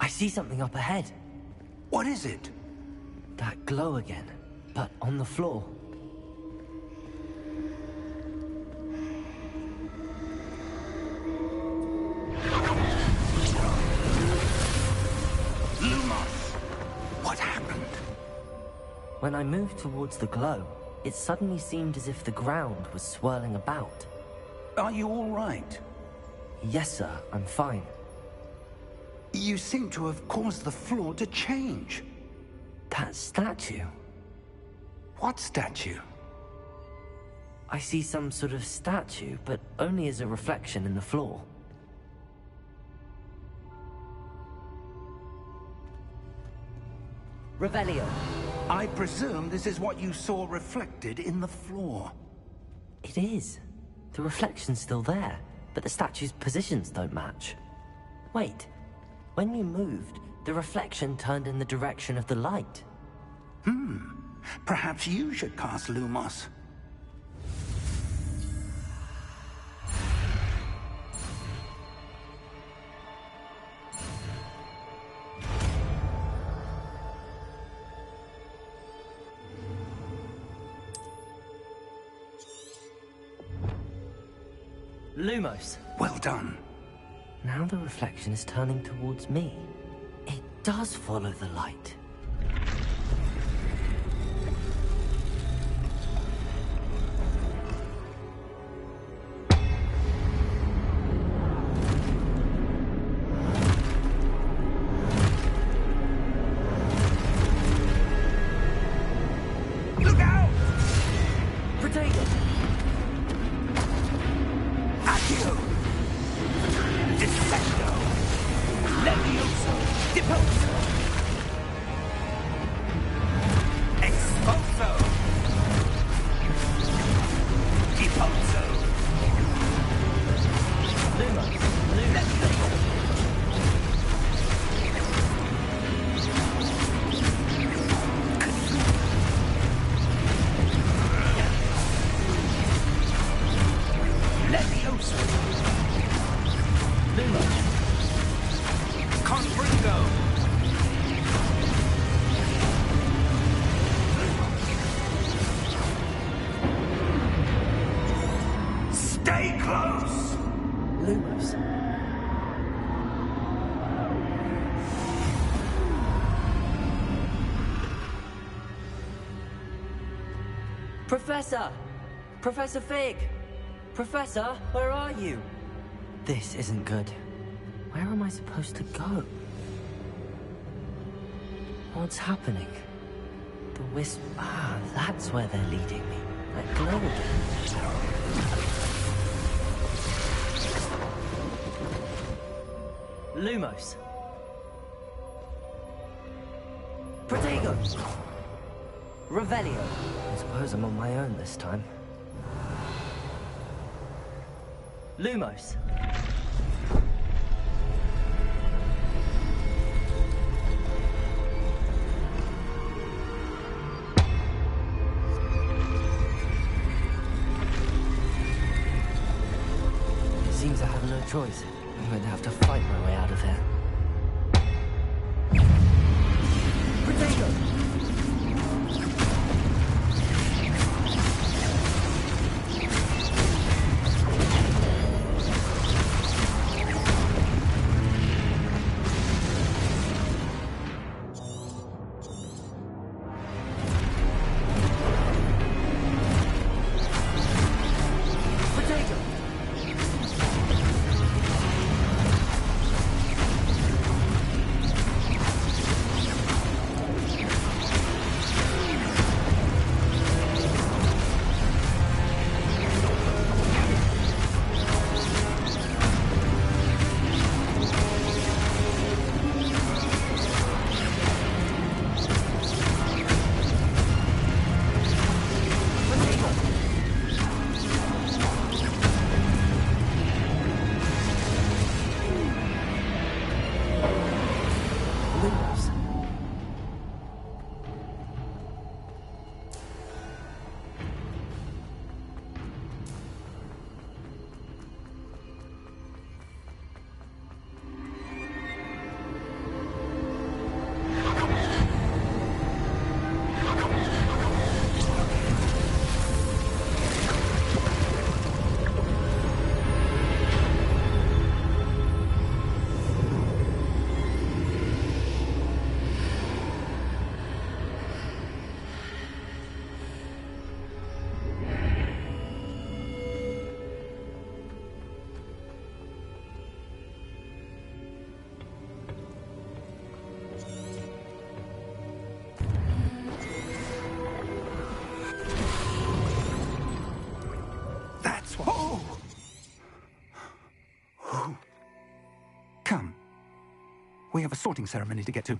I see something up ahead. What is it? That glow again, but on the floor. Lumos! What happened? When I moved towards the glow, it suddenly seemed as if the ground was swirling about. Are you all right? Yes, sir, I'm fine. You seem to have caused the floor to change. That statue. What statue? I see some sort of statue, but only as a reflection in the floor. Revelio. I presume this is what you saw reflected in the floor. It is. The reflection's still there, but the statue's positions don't match. Wait. When you moved, the reflection turned in the direction of the light. Perhaps you should cast Lumos. Lumos. Well done. Now the reflection is turning towards me. It does follow the light. Look out! Protego! Accio! Dissecto! Levioso! Deposo! Expulso! Deposo! Lumos! Levioso! Levioso! Lumos! Confringo! Stay close! Lumos! Professor! Professor Fig! Professor, where are you? This isn't good. Where am I supposed to go? What's happening? The wisp... Ah, that's where they're leading me. That glow again. Lumos. Protego. Revelio. I suppose I'm on my own this time. Lumos. Seems I have no choice. I'm going to have to fight my way out of here. Protego! Come. We have a sorting ceremony to get to.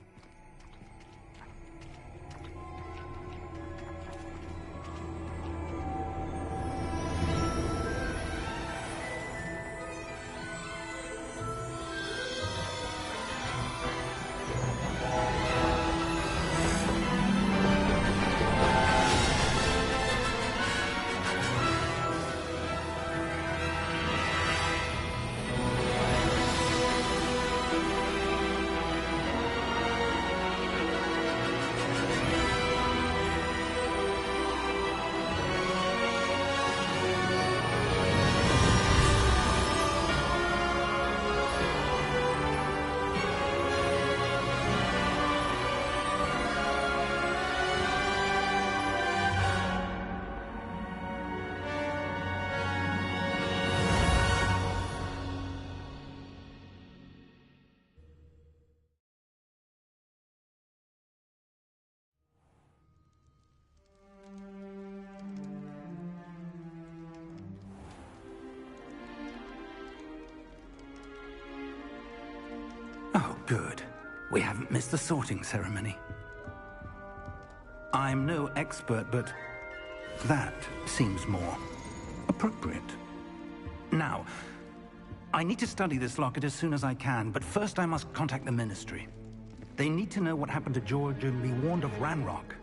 Oh, good. We haven't missed the sorting ceremony. I'm no expert, but that seems more appropriate. Now, I need to study this locket as soon as I can, but first I must contact the Ministry. They need to know what happened to George and be warned of Ranrock.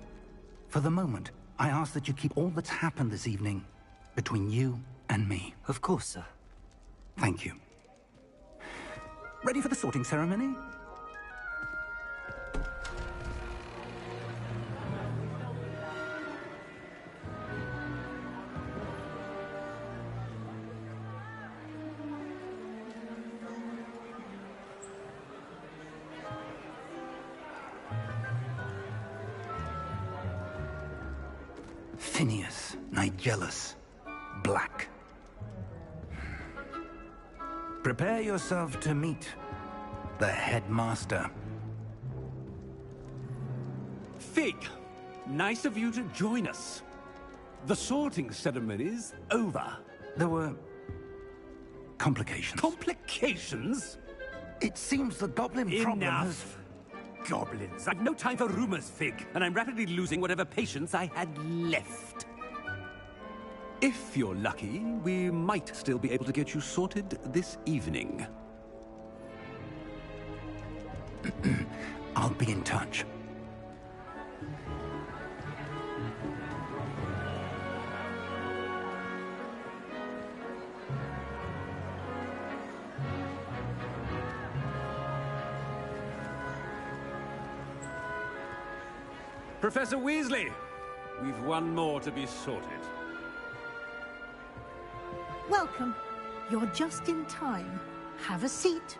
For the moment, I ask that you keep all that's happened this evening between you and me. Of course, sir. Thank you. Ready for the sorting ceremony? Phineas, Nigellus, Black. Prepare yourself to meet the headmaster. Fig, nice of you to join us. The sorting ceremony's over. There were complications. Complications? It seems the goblin problem has... Enough! Goblins. I've no time for rumors, Fig, and I'm rapidly losing whatever patience I had left. If you're lucky, we might still be able to get you sorted this evening. I'll be in touch. Professor Weasley, we've one more to be sorted. Welcome. You're just in time. Have a seat.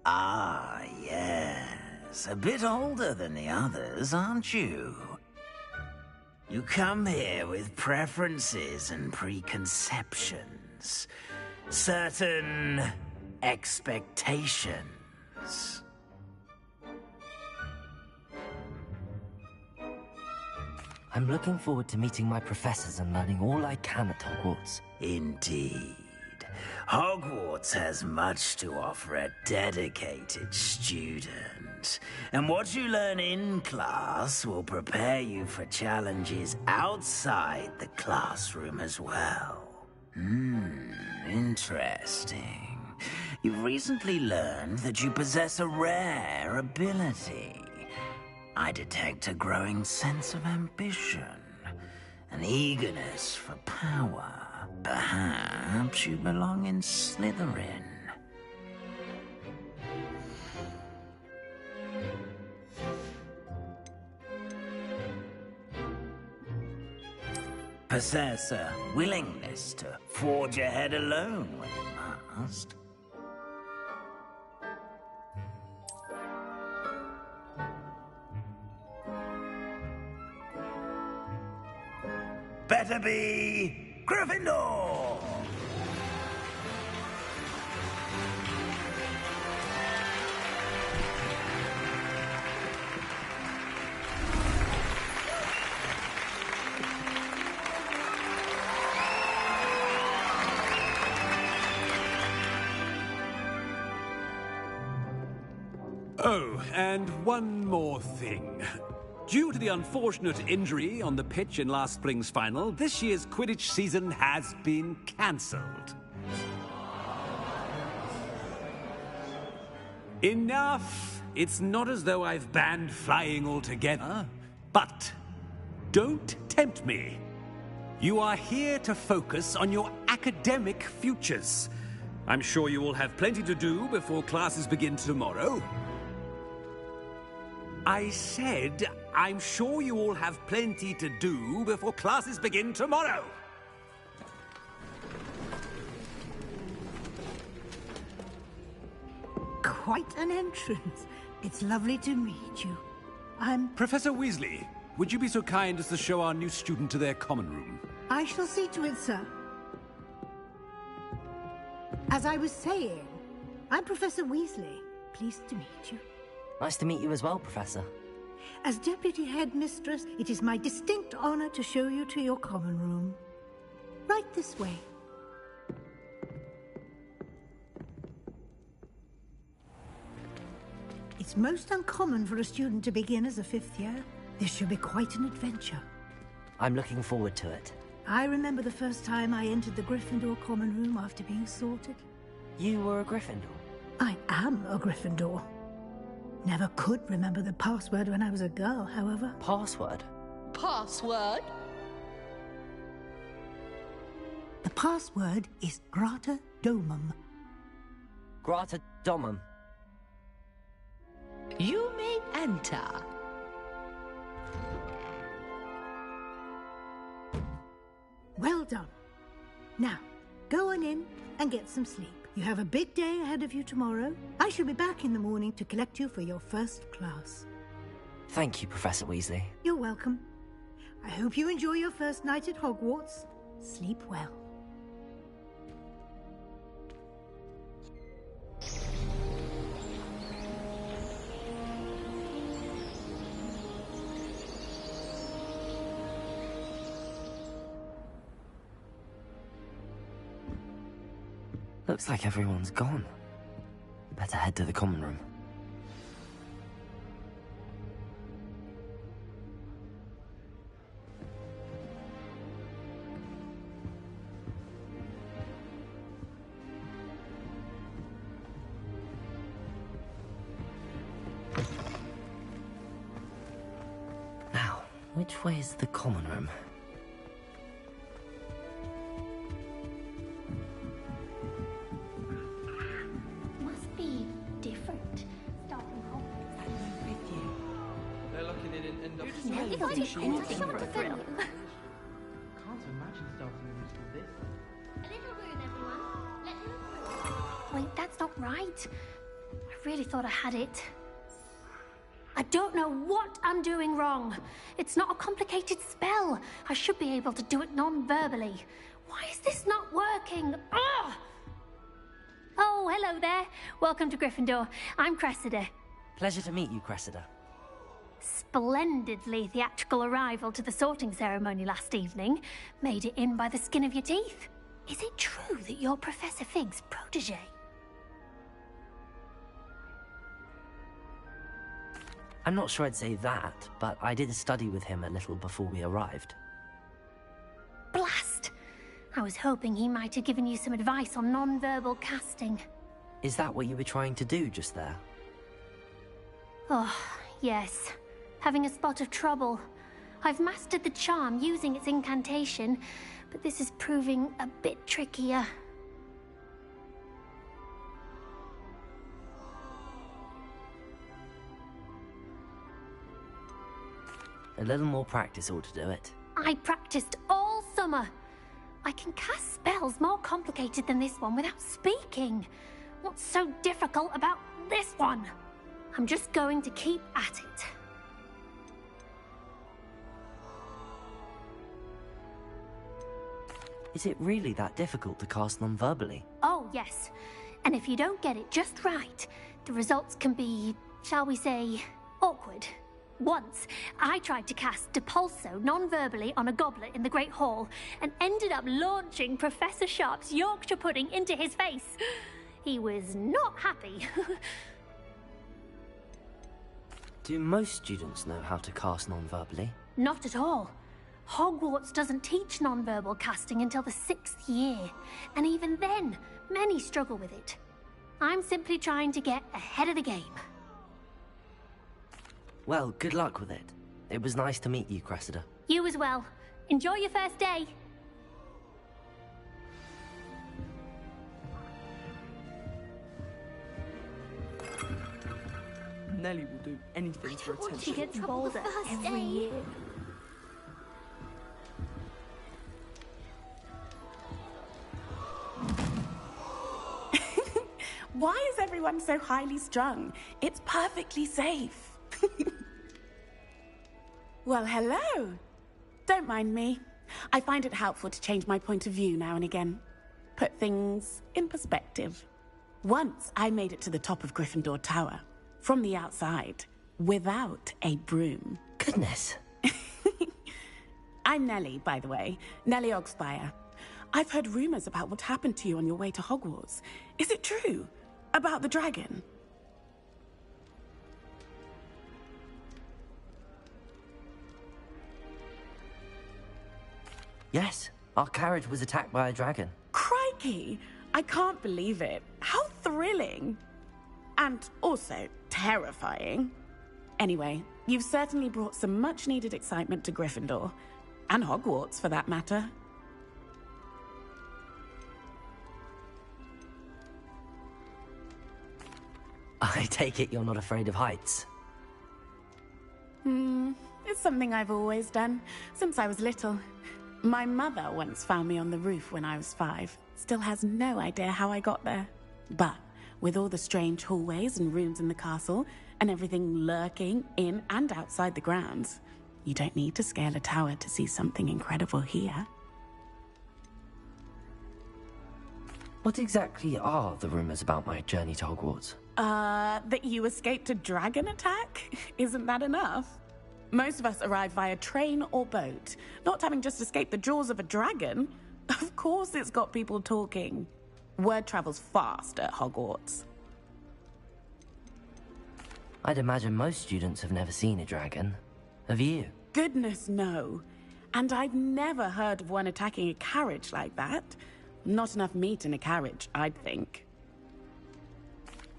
Ah, yes. A bit older than the others, aren't you? You come here with preferences and preconceptions. Certain expectations. I'm looking forward to meeting my professors and learning all I can at Hogwarts. Indeed. Hogwarts has much to offer a dedicated student. And what you learn in class will prepare you for challenges outside the classroom as well. Interesting. You've recently learned that you possess a rare ability. I detect a growing sense of ambition, an eagerness for power. Perhaps you belong in Slytherin. Possess a willingness to forge ahead alone when you must. Better be Gryffindor! Oh, and one more thing. Due to the unfortunate injury on the pitch in last spring's final, this year's Quidditch season has been cancelled. Enough! It's not as though I've banned flying altogether, but don't tempt me. You are here to focus on your academic futures. I'm sure you will have plenty to do before classes begin tomorrow. I said, I'm sure you all have plenty to do before classes begin tomorrow. Quite an entrance. It's lovely to meet you. I'm... Professor Weasley, would you be so kind as to show our new student to their common room? I shall see to it, sir. As I was saying, I'm Professor Weasley. Pleased to meet you. Nice to meet you as well, Professor. As Deputy Headmistress, it is my distinct honor to show you to your common room. Right this way. It's most uncommon for a student to begin as a fifth year. This should be quite an adventure. I'm looking forward to it. I remember the first time I entered the Gryffindor common room after being sorted. You were a Gryffindor? I am a Gryffindor. Never could remember the password when I was a girl, however. Password? Password? The password is Grata Domum. Grata Domum. You may enter. Well done. Now, go on in and get some sleep. You have a big day ahead of you tomorrow. I shall be back in the morning to collect you for your first class. Thank you, Professor Weasley. You're welcome. I hope you enjoy your first night at Hogwarts. Sleep well. Looks like everyone's gone. Better head to the common room. Now, which way is the common room? Wait, that's not right. I really thought I had it. I don't know what I'm doing wrong. It's not a complicated spell. I should be able to do it non-verbally. Why is this not working? Ugh! Oh, hello there. Welcome to Gryffindor. I'm Cressida. Pleasure to meet you, Cressida. Splendidly theatrical arrival to the sorting ceremony last evening. Made it in by the skin of your teeth. Is it true that you're Professor Fig's protege? I'm not sure I'd say that, but I did study with him a little before we arrived. Blast! I was hoping he might have given you some advice on non-verbal casting. Is that what you were trying to do just there? Oh, yes. Having a spot of trouble. I've mastered the charm using its incantation, but this is proving a bit trickier. A little more practice ought to do it. I practiced all summer. I can cast spells more complicated than this one without speaking. What's so difficult about this one? I'm just going to keep at it. Is it really that difficult to cast non-verbally? Oh, yes. And if you don't get it just right, the results can be, shall we say, awkward. Once, I tried to cast Depulso non-verbally on a goblet in the Great Hall and ended up launching Professor Sharp's Yorkshire pudding into his face. He was not happy. Do most students know how to cast non-verbally? Not at all. Hogwarts doesn't teach nonverbal casting until the 6th year, and even then, many struggle with it. I'm simply trying to get ahead of the game. Well, good luck with it. It was nice to meet you, Cressida. You as well. Enjoy your first day. Nellie will do anything for attention. She gets bolder every year. Why is everyone so highly strung? It's perfectly safe. Well, hello. Don't mind me. I find it helpful to change my point of view now and again. Put things in perspective. Once I made it to the top of Gryffindor Tower, from the outside, without a broom. Goodness. I'm Nellie, by the way. Nellie Ogspire. I've heard rumors about what happened to you on your way to Hogwarts. Is it true? About the dragon? Yes, our carriage was attacked by a dragon. Crikey! I can't believe it. How thrilling! And also terrifying. Anyway, you've certainly brought some much-needed excitement to Gryffindor. And Hogwarts, for that matter. I take it you're not afraid of heights. It's something I've always done, since I was little. My mother once found me on the roof when I was 5. Still has no idea how I got there. But with all the strange hallways and rooms in the castle, and everything lurking in and outside the grounds, you don't need to scale a tower to see something incredible here. What exactly are the rumors about my journey to Hogwarts? That you escaped a dragon attack? Isn't that enough? Most of us arrive via train or boat, not having just escaped the jaws of a dragon. Of course it's got people talking. Word travels fast at Hogwarts. I'd imagine most students have never seen a dragon. Have you? Goodness, no. And I've never heard of one attacking a carriage like that. Not enough meat in a carriage, I'd think.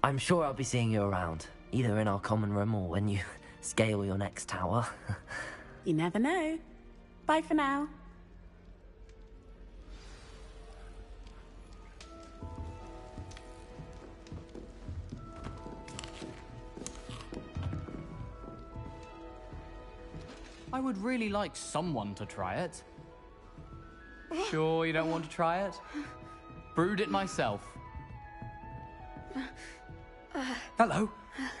I'm sure I'll be seeing you around, either in our common room or when you scale your next tower. You never know. Bye for now. I would really like someone to try it. Sure you don't want to try it? Brewed it myself. Hello,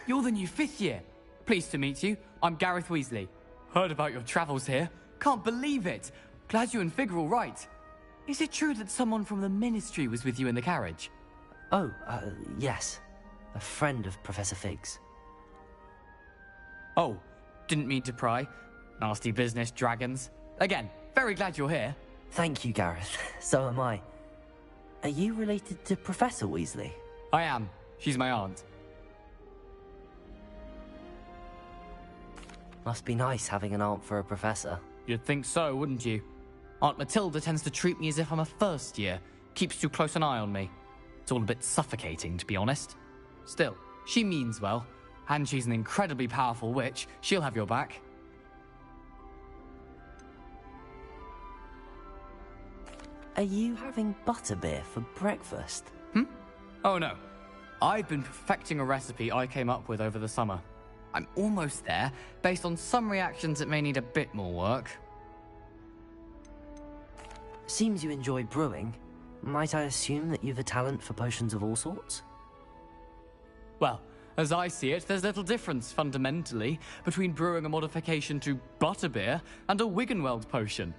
you're the new 5th year. Pleased to meet you. I'm Gareth Weasley. Heard about your travels here. Can't believe it. Glad you and Fig are all right. Is it true that someone from the Ministry was with you in the carriage? Oh, yes. A friend of Professor Fig's. Oh, didn't mean to pry. Nasty business, dragons. Again, very glad you're here. Thank you, Gareth. So am I. Are you related to Professor Weasley? I am. She's my aunt. Must be nice having an aunt for a professor. You'd think so, wouldn't you? Aunt Matilda tends to treat me as if I'm a first year. Keeps too close an eye on me. It's all a bit suffocating, to be honest. Still, she means well. And she's an incredibly powerful witch. She'll have your back. Are you having butterbeer for breakfast? Oh no. I've been perfecting a recipe I came up with over the summer. I'm almost there. Based on some reactions, it may need a bit more work. Seems you enjoy brewing. Might I assume that you've a talent for potions of all sorts? Well, as I see it, there's little difference, fundamentally, between brewing a modification to butterbeer and a Wiggenweld potion.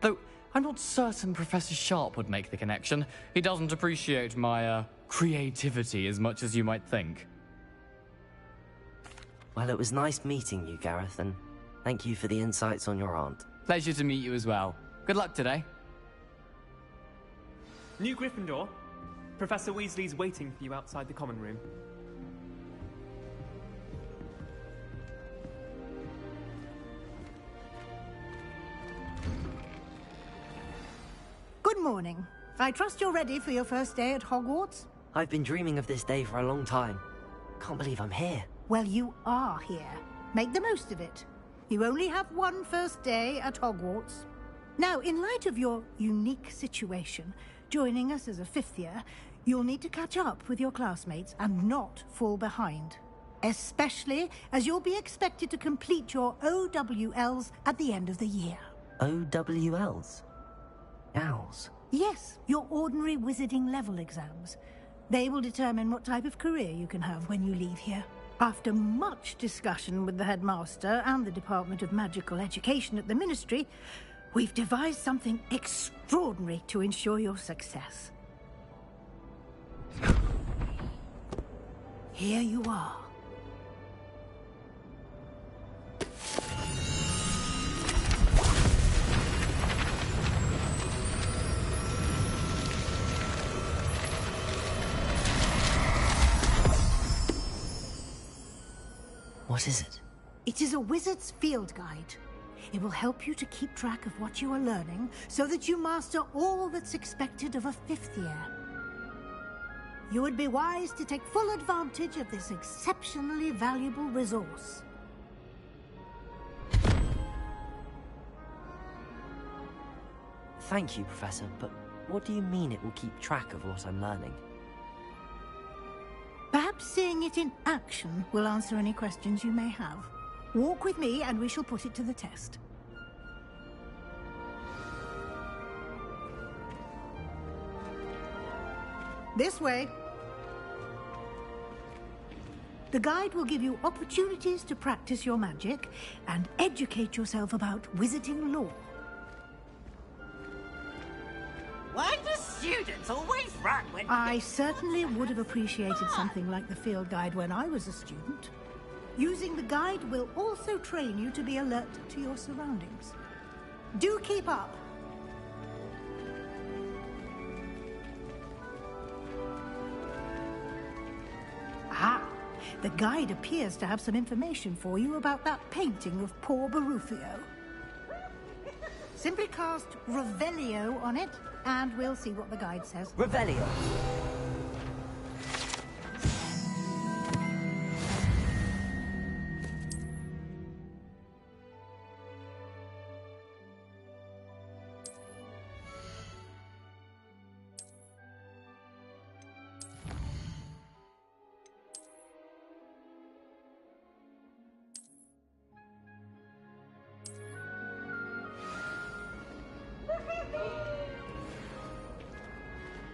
Though, I'm not certain Professor Sharp would make the connection. He doesn't appreciate my, creativity as much as you might think. Well, it was nice meeting you, Gareth, and thank you for the insights on your aunt. Pleasure to meet you as well. Good luck today. New Gryffindor. Professor Weasley's waiting for you outside the common room. morning. I trust you're ready for your first day at Hogwarts? I've been dreaming of this day for a long time. Can't believe I'm here. Well, you are here. Make the most of it. You only have one first day at Hogwarts. Now, in light of your unique situation, joining us as a fifth year, you'll need to catch up with your classmates and not fall behind. Especially as you'll be expected to complete your OWLs at the end of the year. OWLs? Owls? Yes, your ordinary wizarding level exams. They will determine what type of career you can have when you leave here. After much discussion with the headmaster and the Department of Magical Education at the Ministry, we've devised something extraordinary to ensure your success. Here you are. What is it? It is a wizard's field guide. It will help you to keep track of what you are learning so that you master all that's expected of a fifth year. You would be wise to take full advantage of this exceptionally valuable resource. Thank you, Professor, but what do you mean it will keep track of what I'm learning? Perhaps seeing it in action will answer any questions you may have. Walk with me and we shall put it to the test. This way. The guide will give you opportunities to practice your magic and educate yourself about wizarding lore. Why do students always run when... I certainly would have appreciated something like the field guide when I was a student. Using the guide will also train you to be alert to your surroundings. Do keep up. Ah, the guide appears to have some information for you about that painting of poor Barufio. Simply cast Revelio on it, and we'll see what the guide says. Revelio.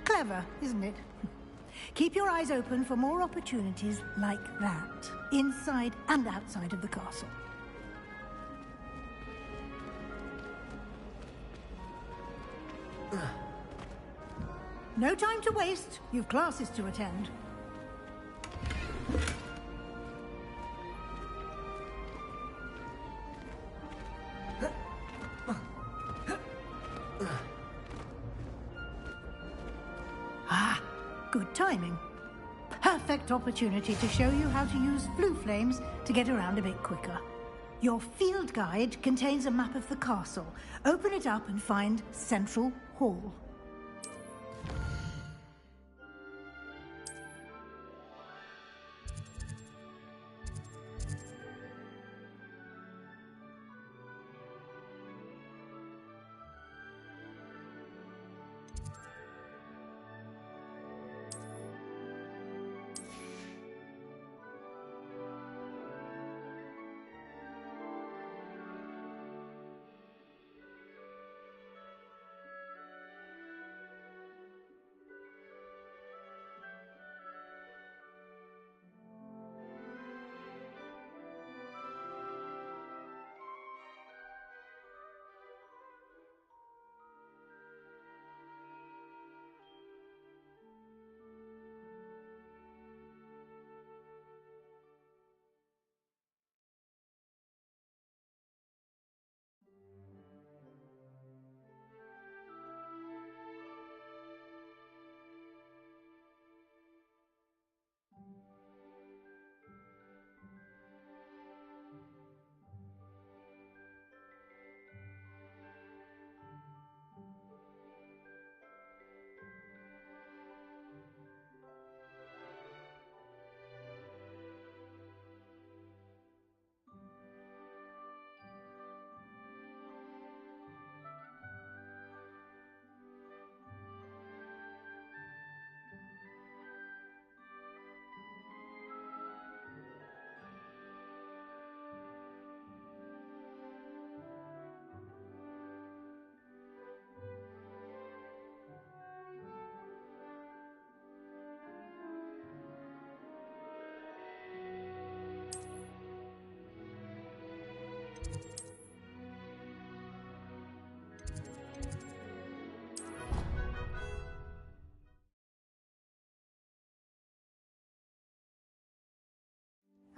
Clever, isn't it? Keep your eyes open for more opportunities like that, inside and outside of the castle. No time to waste. You've classes to attend. Good timing. Perfect opportunity to show you how to use blue flames to get around a bit quicker. Your field guide contains a map of the castle. Open it up and find Central Hall.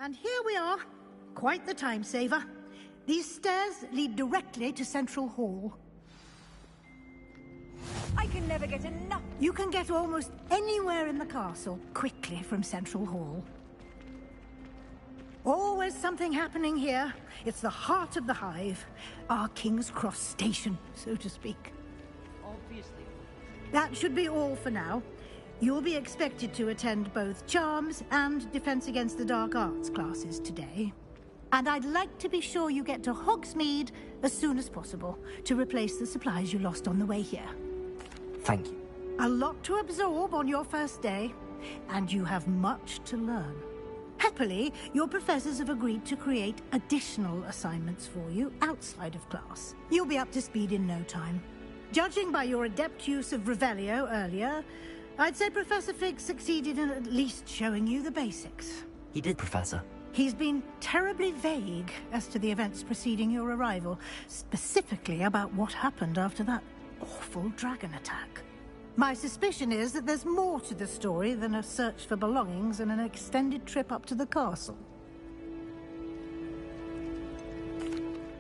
And here we are. Quite the time saver. These stairs lead directly to Central Hall. I can never get enough. You can get almost anywhere in the castle quickly from Central Hall. Always something happening here. It's the heart of the Hive. Our King's Cross station, so to speak. Obviously. That should be all for now. You'll be expected to attend both Charms and Defense Against the Dark Arts classes today. And I'd like to be sure you get to Hogsmeade as soon as possible to replace the supplies you lost on the way here. Thank you. A lot to absorb on your first day, and you have much to learn. Happily, your professors have agreed to create additional assignments for you outside of class. You'll be up to speed in no time. Judging by your adept use of Revelio earlier, I'd say Professor Fig succeeded in at least showing you the basics. He did, Professor. He's been terribly vague as to the events preceding your arrival, specifically about what happened after that awful dragon attack. My suspicion is that there's more to the story than a search for belongings and an extended trip up to the castle.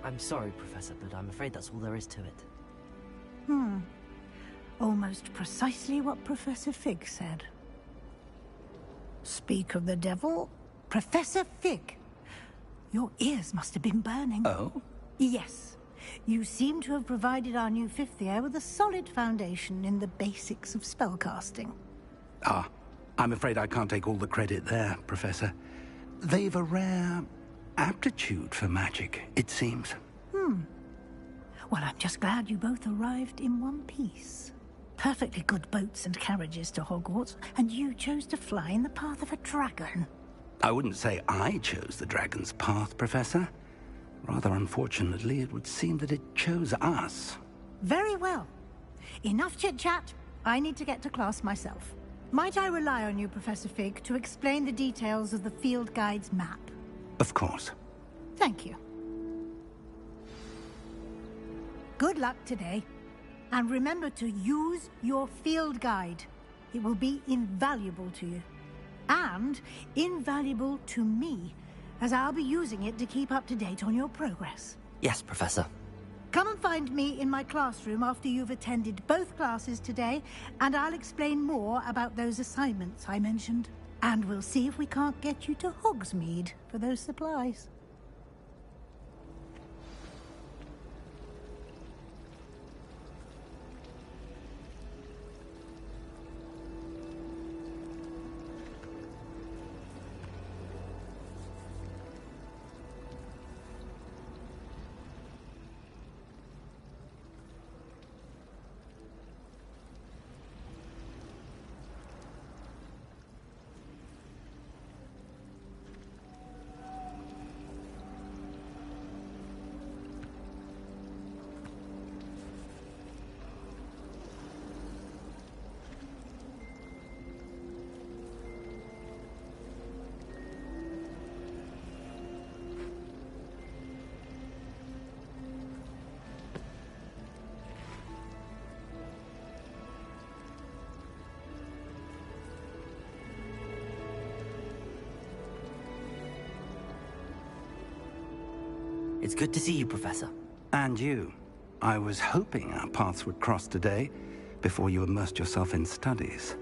I'm sorry, Professor, but I'm afraid that's all there is to it. Almost precisely what Professor Fig said. Speak of the devil, Professor Fig. Your ears must have been burning. Oh? Yes. You seem to have provided our new fifth year with a solid foundation in the basics of spellcasting. Ah, I'm afraid I can't take all the credit there, Professor. They've a rare aptitude for magic, it seems. Well, I'm just glad you both arrived in one piece. Perfectly good boats and carriages to Hogwarts, and you chose to fly in the path of a dragon. I wouldn't say I chose the dragon's path, Professor. Rather unfortunately, it would seem that it chose us. Very well. Enough chit-chat. I need to get to class myself. Might I rely on you, Professor Fig, to explain the details of the field guide's map? Of course. Thank you. Good luck today. And remember to use your field guide. It will be invaluable to you. And invaluable to me, as I'll be using it to keep up to date on your progress. Yes, Professor. Come and find me in my classroom after you've attended both classes today, and I'll explain more about those assignments I mentioned. And we'll see if we can't get you to Hogsmeade for those supplies. It's good to see you, Professor. And you. I was hoping our paths would cross today, before you immersed yourself in studies.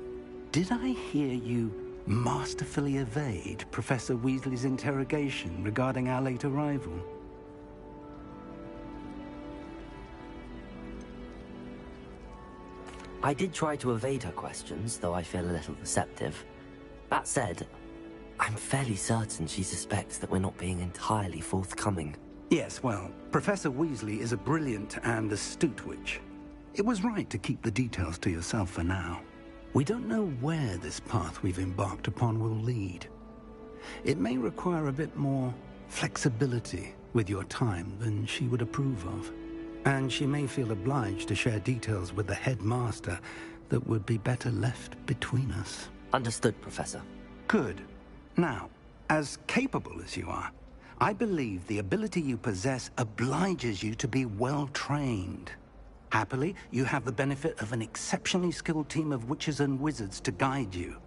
Did I hear you masterfully evade Professor Weasley's interrogation regarding our late arrival? I did try to evade her questions, though I feel a little deceptive. That said, I'm fairly certain she suspects that we're not being entirely forthcoming. Yes, well, Professor Weasley is a brilliant and astute witch. It was right to keep the details to yourself for now. We don't know where this path we've embarked upon will lead. It may require a bit more flexibility with your time than she would approve of. And she may feel obliged to share details with the headmaster that would be better left between us. Understood, Professor. Good. Now, as capable as you are, I believe the ability you possess obliges you to be well-trained. Happily, you have the benefit of an exceptionally skilled team of witches and wizards to guide you.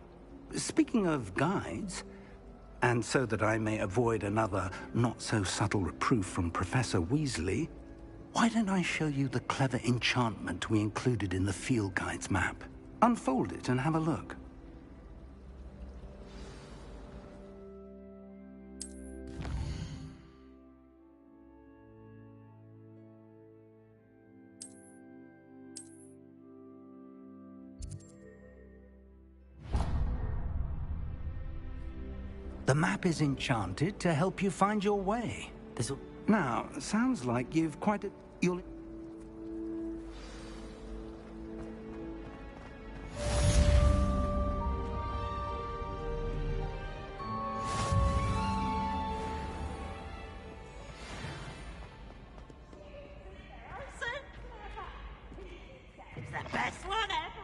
Speaking of guides, And so that I may avoid another not-so-subtle reproof from Professor Weasley, why don't I show you the clever enchantment we included in the field guide's map? Unfold it and have a look. The map is enchanted to help you find your way. This'll... Now, sounds like you've quite a... You'll... It's the best one ever!